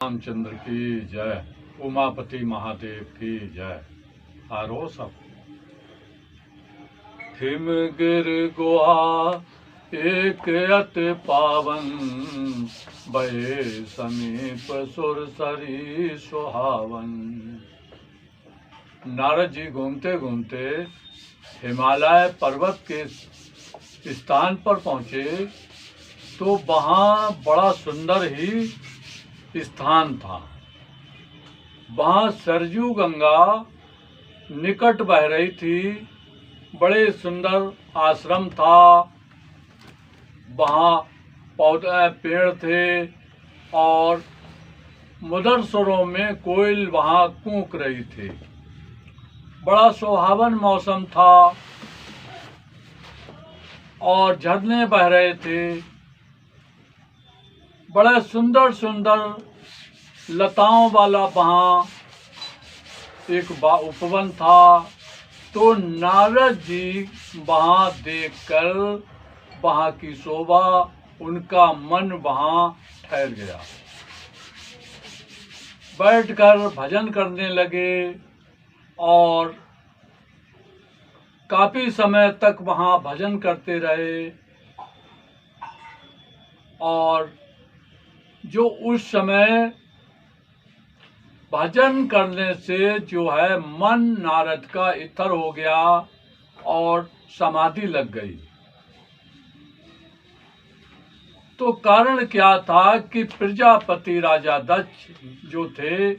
रामचंद्र की जय, उमापति महादेव की जय। आरो सब हिम गिर गुहा एक अति पावन, बहे समीप सुर सरी सुहावन। नारद जी घूमते घूमते हिमालय पर्वत के स्थान पर पहुंचे तो वहाँ बड़ा सुंदर ही स्थान था। वहाँ सरजू गंगा निकट बह रही थी, बड़े सुंदर आश्रम था, वहाँ पौधे पेड़ थे और मधुर स्वरों में कोयल वहाँ कूक रही थी। बड़ा सुहावन मौसम था और झरने बह रहे थे। बड़े सुंदर सुंदर लताओं वाला वहाँ एक उपवन था। तो नारद जी वहाँ देखकर वहाँ की शोभा, उनका मन वहाँ ठहर गया। बैठकर भजन करने लगे और काफी समय तक वहाँ भजन करते रहे। और जो उस समय भजन करने से जो है मन नारद का इतर हो गया और समाधि लग गई। तो कारण क्या था कि प्रजापति राजा दक्ष जो थे,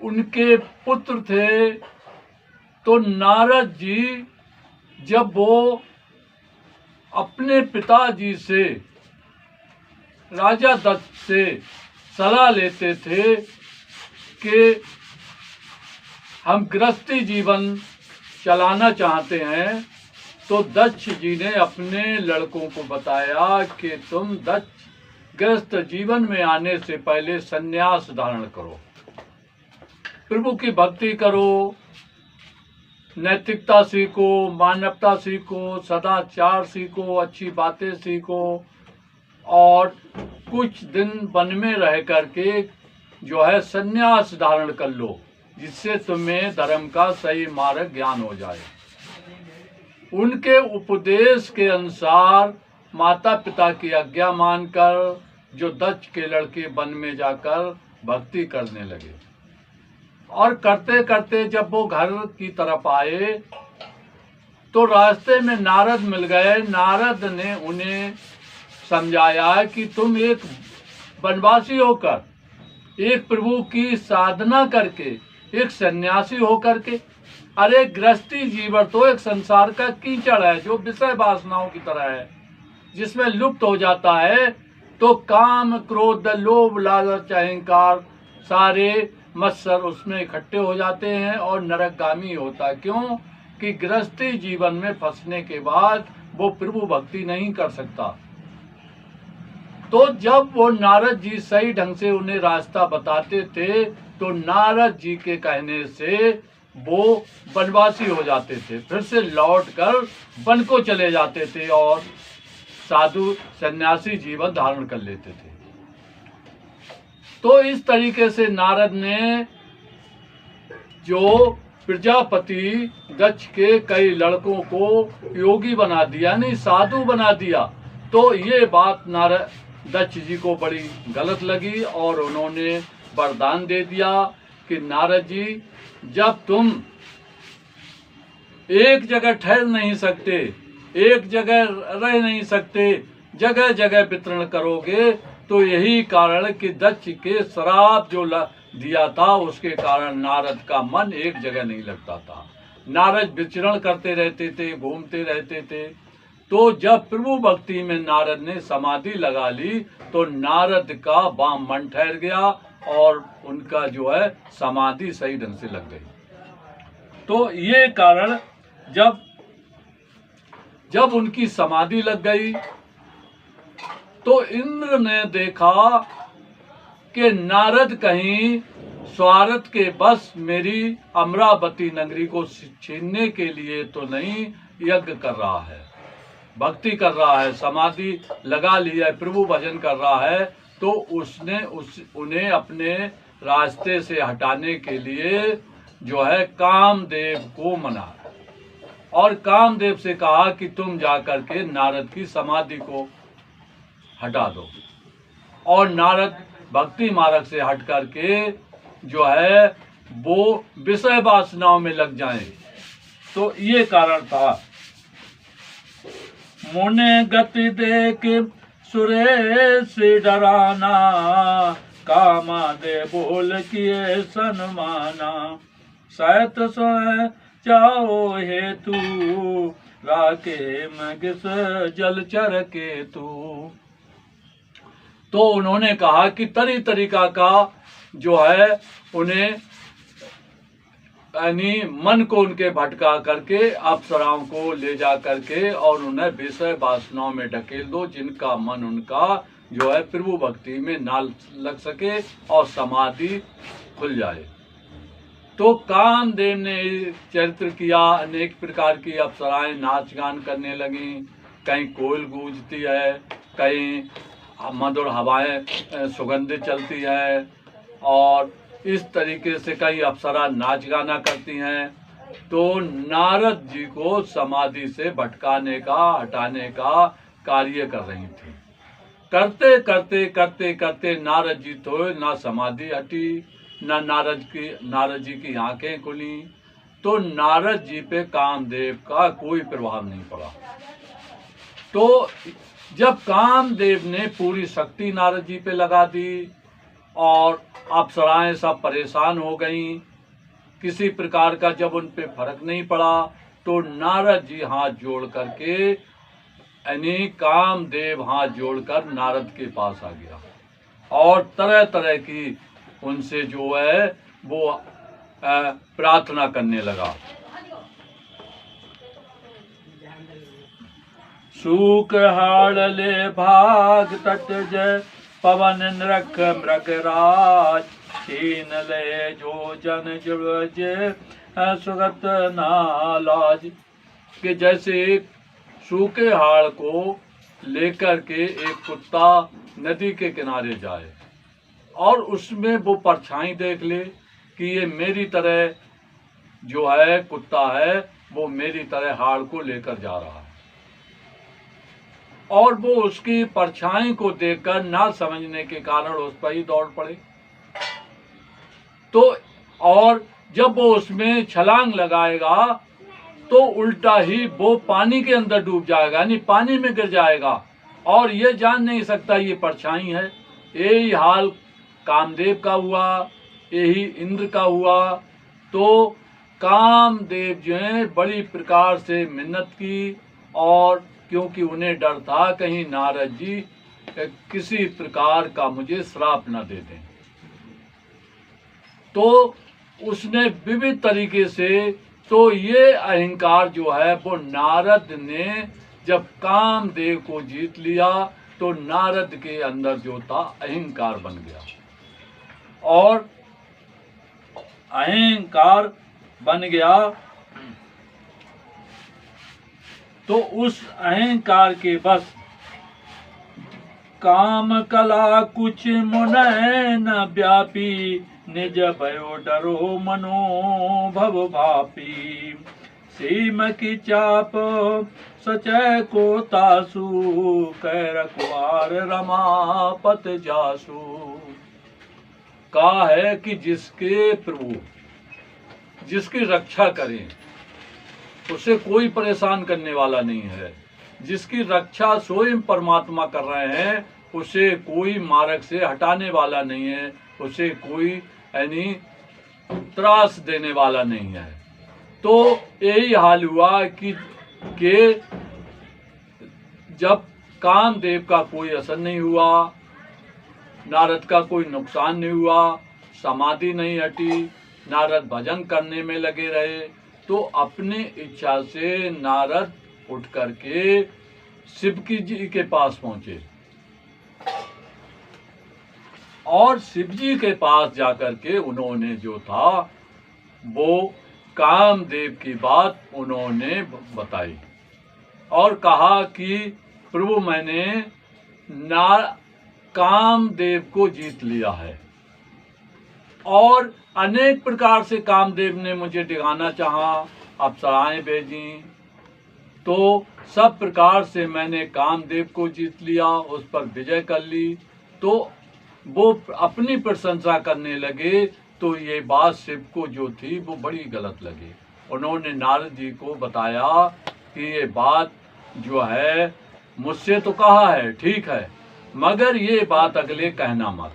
उनके पुत्र थे। तो नारद जी जब वो अपने पिताजी से, राजा दत्त से सलाह लेते थे कि हम गृहस्थी जीवन चलाना चाहते हैं, तो दक्ष जी ने अपने लड़कों को बताया कि तुम दक्ष गृहस्थ जीवन में आने से पहले संन्यास धारण करो, प्रभु की भक्ति करो, नैतिकता सीखो, मानवता सीखो, सदाचार सीखो, अच्छी बातें सीखो और कुछ दिन वन में रह करके जो है संन्यास धारण कर लो, जिससे तुम्हें धर्म का सही मार्ग ज्ञान हो जाए। उनके उपदेश के अनुसार माता पिता की आज्ञा मानकर जो दक्ष के लड़के वन में जाकर भक्ति करने लगे। और करते करते जब वो घर की तरफ आए तो रास्ते में नारद मिल गए। नारद ने उन्हें समझाया कि तुम एक वनवासी होकर, एक प्रभु की साधना करके, एक सन्यासी होकर के, अरे गृहस्थी जीवन तो एक संसार का कीचड़ है जो विषय वासनाओं की तरह है, जिसमें लुप्त हो जाता है। तो काम, क्रोध, लोभ, लालच, अहंकार सारे मत्सर उसमें इकट्ठे हो जाते हैं और नरकगामी होता है। क्यों कि गृहस्थी जीवन में फंसने के बाद वो प्रभु भक्ति नहीं कर सकता। तो जब वो नारद जी सही ढंग से उन्हें रास्ता बताते थे तो नारद जी के कहने से वो वनवासी हो जाते थे, फिर से लौटकर वन को चले जाते थे और साधु सन्यासी जीवन धारण कर लेते थे। तो इस तरीके से नारद ने जो प्रजापति दक्ष के कई लड़कों को योगी बना दिया, नहीं साधु बना दिया। तो ये बात नारद दक्ष जी को बड़ी गलत लगी और उन्होंने वरदान दे दिया कि नारद जी, जब तुम एक जगह ठहर नहीं सकते, एक जगह रह नहीं सकते, जगह जगह वितरण करोगे, तो यही कारण कि दक्ष के श्राप जो दिया था उसके कारण नारद का मन एक जगह नहीं लगता था। नारद विचरण करते रहते थे, घूमते रहते थे। तो जब प्रभु भक्ति में नारद ने समाधि लगा ली तो नारद का वाम मन ठहर गया और उनका जो है समाधि सही ढंग से लग गई। तो ये कारण जब उनकी समाधि लग गई तो इंद्र ने देखा कि नारद कहीं स्वार्थ के बस मेरी अमरावती नगरी को छीनने के लिए तो नहीं यज्ञ कर रहा है, भक्ति कर रहा है, समाधि लगा लिया है, प्रभु भजन कर रहा है, तो उसने उन्हें अपने रास्ते से हटाने के लिए जो है कामदेव को मनाया और कामदेव से कहा कि तुम जाकर के नारद की समाधि को हटा दो। और नारद भक्ति मार्ग से हट करके जो है वो विषय वासनाओं में लग जाएं। तो ये कारण था। मुने गति देख सुरेश डराना, कामा दे बोल किए सन्माना, सैत सोए चाओ हेतु, राके मगिस जलचर के तू। तो उन्होंने कहा कि तरीका का जो है उन्हें यानी मन को उनके भटका करके अप्सराओं को ले जा करके और उन्हें विषय वासनाओं में ढकेल दो, जिनका मन उनका जो है प्रभु भक्ति में ना लग सके और समाधि खुल जाए। तो कामदेव ने चरित्र किया। अनेक प्रकार की अप्सराएं नाच गान करने लगी, कहीं कोयल गूंजती है, कहीं मधुर हवाएं सुगंधित चलती है और इस तरीके से कई अप्सरा नाच गाना करती हैं। तो नारद जी को समाधि से भटकाने का हटाने का कार्य कर रही थी। करते करते करते करते नारद जी तो ना समाधि हटी, ना नारद जी की आंखें खुली। तो नारद जी पे कामदेव का कोई प्रभाव नहीं पड़ा। तो जब कामदेव ने पूरी शक्ति नारद जी पे लगा दी और अप्सराएं सब परेशान हो गईं, किसी प्रकार का जब उन पे फर्क नहीं पड़ा, तो नारद जी हाथ जोड़ करके यानी कामदेव हाथ जोड़कर नारद के पास आ गया और तरह तरह की उनसे जो है वो प्रार्थना करने लगा। सूक हाड़ले भाग तट जय, पवन नृक मृगराज, छीन ले जो जन जुड़ सुगत नालाज। कि जैसे एक सूखे हाड़ को लेकर के एक कुत्ता नदी के किनारे जाए और उसमें वो परछाई देख ले कि ये मेरी तरह जो है कुत्ता है, वो मेरी तरह हाड़ को लेकर जा रहा है, और वो उसकी परछाई को देखकर ना समझने के कारण उस पर ही दौड़ पड़े। तो और जब वो उसमें छलांग लगाएगा तो उल्टा ही वो पानी के अंदर डूब जाएगा, यानी पानी में गिर जाएगा और ये जान नहीं सकता ये परछाई है। यही हाल कामदेव का हुआ, यही इंद्र का हुआ। तो कामदेव जो है बड़ी प्रकार से मिन्नत की, और क्योंकि उन्हें डर था कहीं नारद जी किसी प्रकार का मुझे श्राप न दे दें, तो उसने विविध तरीके से, तो ये अहंकार जो है वो नारद ने जब कामदेव को जीत लिया तो नारद के अंदर जो था अहंकार बन गया, और अहंकार बन गया तो उस अहंकार के बस काम कला कुछ मुनय न व्यापी, निज भयो डरो मनो भव भापी, सीम की चाप सचय को तासु, कह रखवार रमापत जासु। कहा है कि जिसके प्रभु जिसकी रक्षा करें उसे कोई परेशान करने वाला नहीं है, जिसकी रक्षा स्वयं परमात्मा कर रहे हैं उसे कोई मार्ग से हटाने वाला नहीं है, उसे कोई यानी त्रास देने वाला नहीं है। तो यही हाल हुआ कि जब कामदेव का कोई असर नहीं हुआ, नारद का कोई नुकसान नहीं हुआ, समाधि नहीं हटी, नारद भजन करने में लगे रहे, तो अपनी इच्छा से नारद उठ करके शिव जी के पास पहुंचे और शिव जी के पास जाकर के उन्होंने जो था वो कामदेव की बात उन्होंने बताई और कहा कि प्रभु मैंने कामदेव को जीत लिया है। और अनेक प्रकार से कामदेव ने मुझे डिगाना चाहा, अप्सराएं भेजी, तो सब प्रकार से मैंने कामदेव को जीत लिया, उस पर विजय कर ली। तो वो अपनी प्रशंसा करने लगे, तो ये बात शिव को जो थी वो बड़ी गलत लगी। उन्होंने नारद जी को बताया कि ये बात जो है मुझसे तो कहा है, ठीक है, मगर ये बात अगले कहना मत।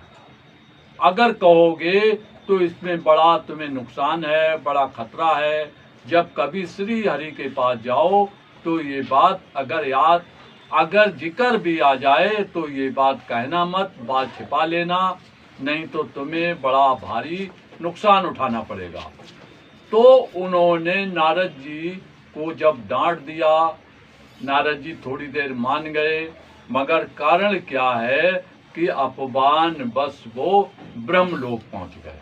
अगर कहोगे तो इसमें बड़ा तुम्हें नुकसान है, बड़ा खतरा है। जब कभी श्री हरि के पास जाओ तो ये बात अगर जिक्र भी आ जाए तो ये बात कहना मत, बात छिपा लेना, नहीं तो तुम्हें बड़ा भारी नुकसान उठाना पड़ेगा। तो उन्होंने नारद जी को जब डांट दिया, नारद जी थोड़ी देर मान गए, मगर कारण क्या है कि अपमान बस वो ब्रह्मलोक पहुंच गए।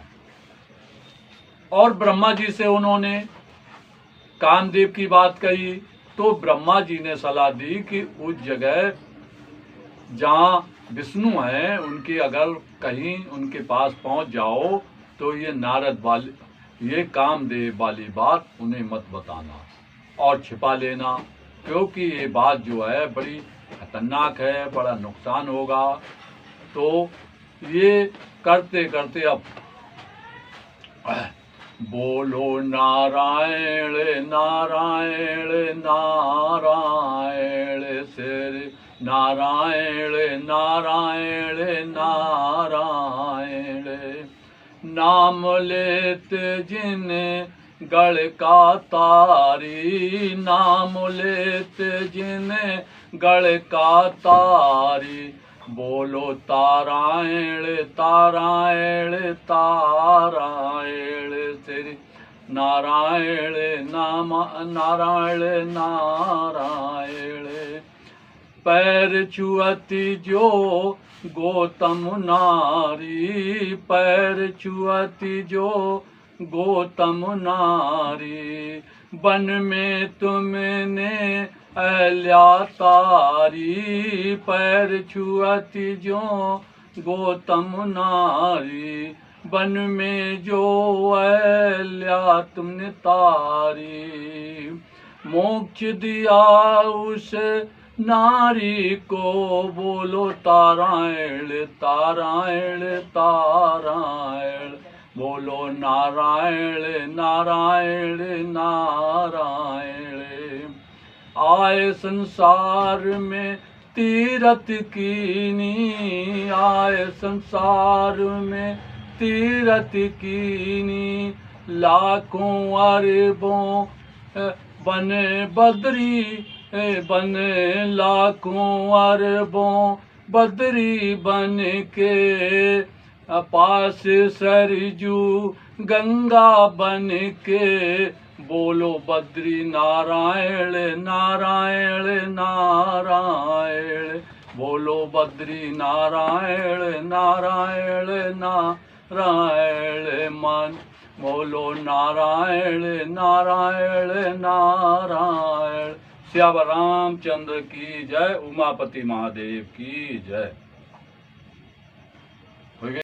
और ब्रह्मा जी से उन्होंने कामदेव की बात कही, तो ब्रह्मा जी ने सलाह दी कि उस जगह जहाँ विष्णु हैं उनके अगर कहीं उनके पास पहुंच जाओ तो ये नारद वाली, ये कामदेव वाली बात उन्हें मत बताना और छिपा लेना, क्योंकि ये बात जो है बड़ी खतरनाक है, बड़ा नुकसान होगा। तो ये करते करते अब बोलो नारायण नारायण नारायण श्री नारायण नारायण नारायण। नाम लेत जिन गढ़ का तारी, नाम लेत जिन गढ़ का तारी। बोलो तारायण तारायण तारायण श्री नारायण नाम नारायण नारायण। पैर छुअती जो गौतम नारी, पैर छुअती जो गौतम नारी। वन में तुमने अहल्या तारी, पैर छुअती जो गौतम नारी। वन में जो अहल्या तुमने तारी। मोक्ष दिया उस नारी को, बोलो तारायण तारायण तारायण। बोलो नारायण नारायण नारायण। आए संसार में तीरथ कीनी, आए संसार में तीरथ कीनी। लाखों अरबों बने बद्री बने, लाखों अरबों बद्री बन के। पास सरजू गंगा बन के। बोलो बद्री नारायण नारायण नारायण। बोलो बद्री नारायण नारायण नारायण। मन बोलो नारायण नारायण नारायण। श्याम रामचंद्र की जय। उमापति महादेव की जय।